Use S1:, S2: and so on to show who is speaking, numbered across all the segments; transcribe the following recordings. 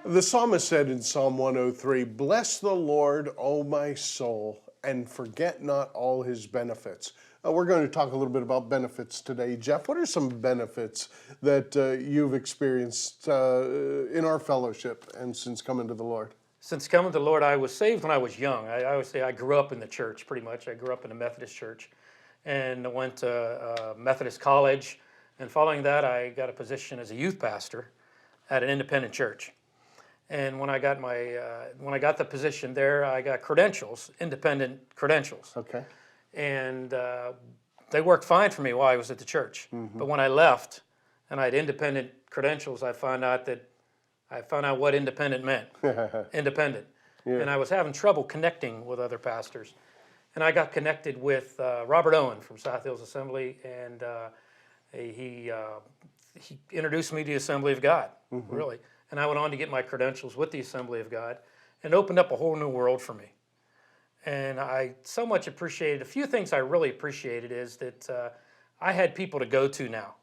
S1: The psalmist said in Psalm 103, "Bless the Lord, O my soul, and forget not all his benefits." We're going to talk a little bit about benefits today. Jeff, what are some benefits that you've experienced in our fellowship and since coming to the Lord?
S2: Since coming to the Lord, I was saved when I was young. I always say I grew up in the church pretty much. I grew up in a Methodist church and went to Methodist college. And following that, I got a position as a youth pastor at an independent church. And when I got the position there, I got credentials, independent credentials.
S1: Okay.
S2: And they worked fine for me while I was at the church. But when I left and I had independent credentials, I found out what independent meant. Independent.
S1: Yeah.
S2: And I was having trouble connecting with other pastors. And I got connected with Robert Owen from South Hills Assembly, and he introduced me to the Assembly of God, really. And I went on to get my credentials with the Assembly of God, and opened up a whole new world for me. And I so much appreciated, a few things I really appreciated is that I had people to go to now.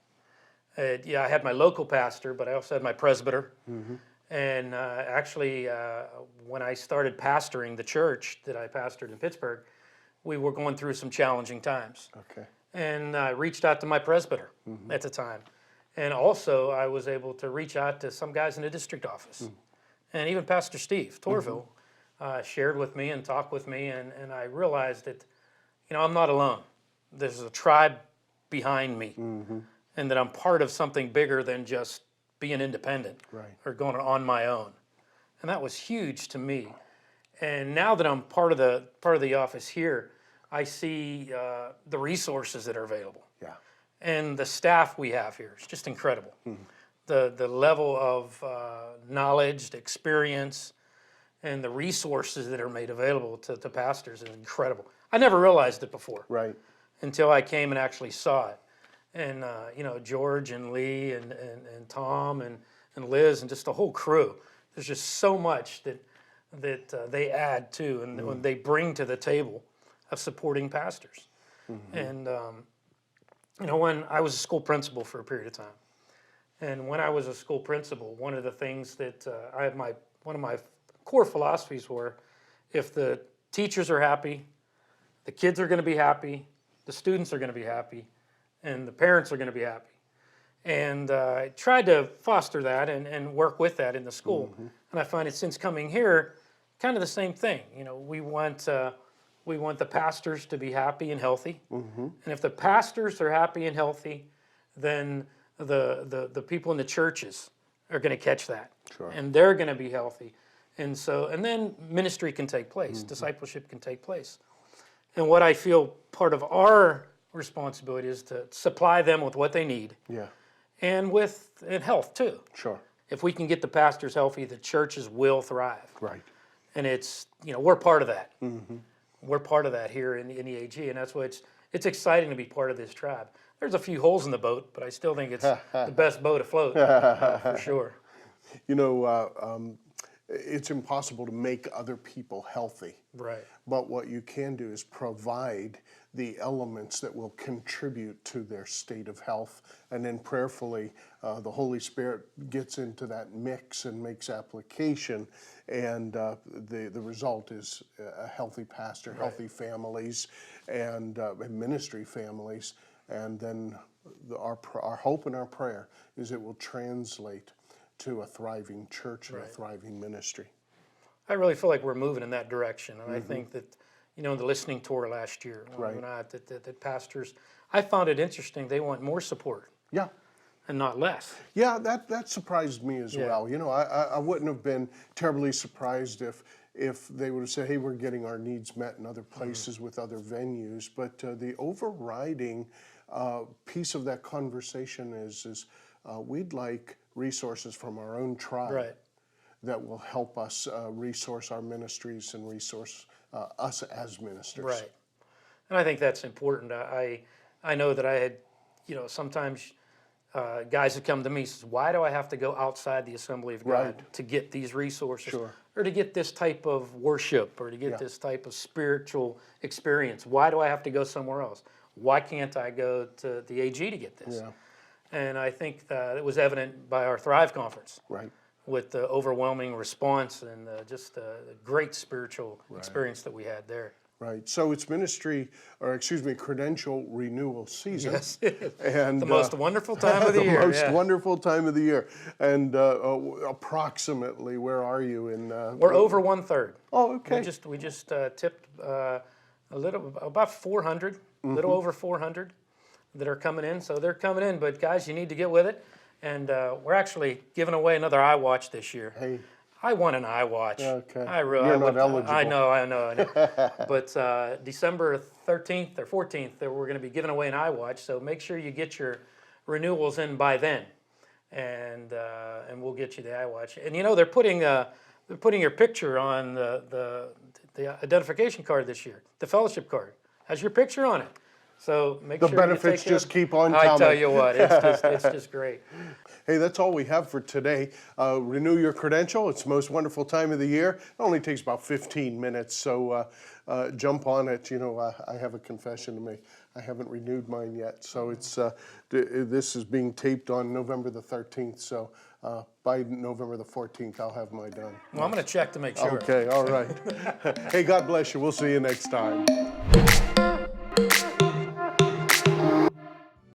S2: Yeah, I had my local pastor, but I also had my presbyter. And actually, when I started pastoring the church that I pastored in Pittsburgh, we were going through some challenging times.
S1: Okay.
S2: And I reached out to my presbyter at the time. And also, I was able to reach out to some guys in the district office. And even Pastor Steve Torville shared with me and talked with me. And I realized that, I'm not alone. There's a tribe behind me. And that I'm part of something bigger than just being independent or going on my own. And that was huge to me. And now that I'm part of the office here, I see the resources that are available.
S1: Yeah.
S2: And the staff we have here is just incredible. The level of knowledge, the experience, and the resources that are made available to pastors is incredible. I never realized it before.
S1: Right.
S2: Until I came and actually saw it. And George and Lee and Tom and Liz and just the whole crew. There's just so much that they add to and when they bring to the table of supporting pastors. And when I was a school principal for a period of time, and when I was a school principal, one of the things that one of my core philosophies were, if the teachers are happy, the kids are going to be happy, the students are going to be happy, and the parents are going to be happy. And I tried to foster that and work with that in the school. And I find it since coming here, kind of the same thing. We want the pastors to be happy and healthy. And if the pastors are happy and healthy, then the people in the churches are going to catch that.
S1: Sure.
S2: And they're going to be healthy. And then ministry can take place, discipleship can take place. And what I feel part of our responsibility is to supply them with what they need.
S1: Yeah.
S2: And health too.
S1: Sure.
S2: If we can get the pastors healthy, the churches will thrive.
S1: Right.
S2: And it's, we're part of that. We're part of that here in the AG, and that's why it's exciting to be part of this tribe. There's a few holes in the boat, but I still think it's the best boat afloat, for sure.
S1: It's impossible to make other people healthy.
S2: Right.
S1: But what you can do is provide the elements that will contribute to their state of health. And then prayerfully, the Holy Spirit gets into that mix and makes application. And the result is a healthy pastor, healthy families, and ministry families. And then our hope and our prayer is it will translate to a thriving church and a thriving ministry.
S2: I really feel like we're moving in that direction. And I think that, the listening tour last year, that pastors, I found it interesting. They want more support.
S1: Yeah.
S2: And not less.
S1: Yeah, that surprised me as well. I wouldn't have been terribly surprised if they would have said, hey, we're getting our needs met in other places with other venues. But the overriding piece of that conversation is we'd like resources from our own tribe that will help us resource our ministries and resource us as ministers.
S2: Right. And I think that's important. I know that I had, sometimes guys that come to me says, why do I have to go outside the Assembly of God to get these resources? Or to get this type of worship or to get this type of spiritual experience? Why do I have to go somewhere else? Why can't I go to the AG to get this? And I think it was evident by our Thrive conference
S1: Right.
S2: with the overwhelming response and just the great spiritual experience that we had there.
S1: Right. So it's credential renewal season.
S2: Yes,
S1: And
S2: the most wonderful time of the year.
S1: The most
S2: yeah.
S1: wonderful time of the year. And approximately, where are you in?
S2: We're over 1/3.
S1: Oh, okay.
S2: We just tipped about 400, a little over 400 that are coming in. So they're coming in, but guys, you need to get with it. And we're actually giving away another iWatch this year.
S1: Hey.
S2: I want an iWatch.
S1: Okay.
S2: You're
S1: not eligible.
S2: I know. But December 13th or 14th, we're going to be giving away an iWatch. So make sure you get your renewals in by then, and we'll get you the iWatch. And you know they're putting your picture on the identification card this year. The fellowship card has your picture on it. So make
S1: The
S2: sure
S1: benefits
S2: you take
S1: just keep on
S2: I
S1: coming.
S2: tell you what, it's just great.
S1: Hey, that's all we have for today. Renew your credential. It's the most wonderful time of the year. It only takes about 15 minutes, so jump on it. You know, I have a confession to make. I haven't renewed mine yet, so it's this is being taped on November the 13th, so by November the 14th, I'll have mine done.
S2: Well, I'm going to check to make sure.
S1: Okay, all right. Hey, God bless you. We'll see you next time.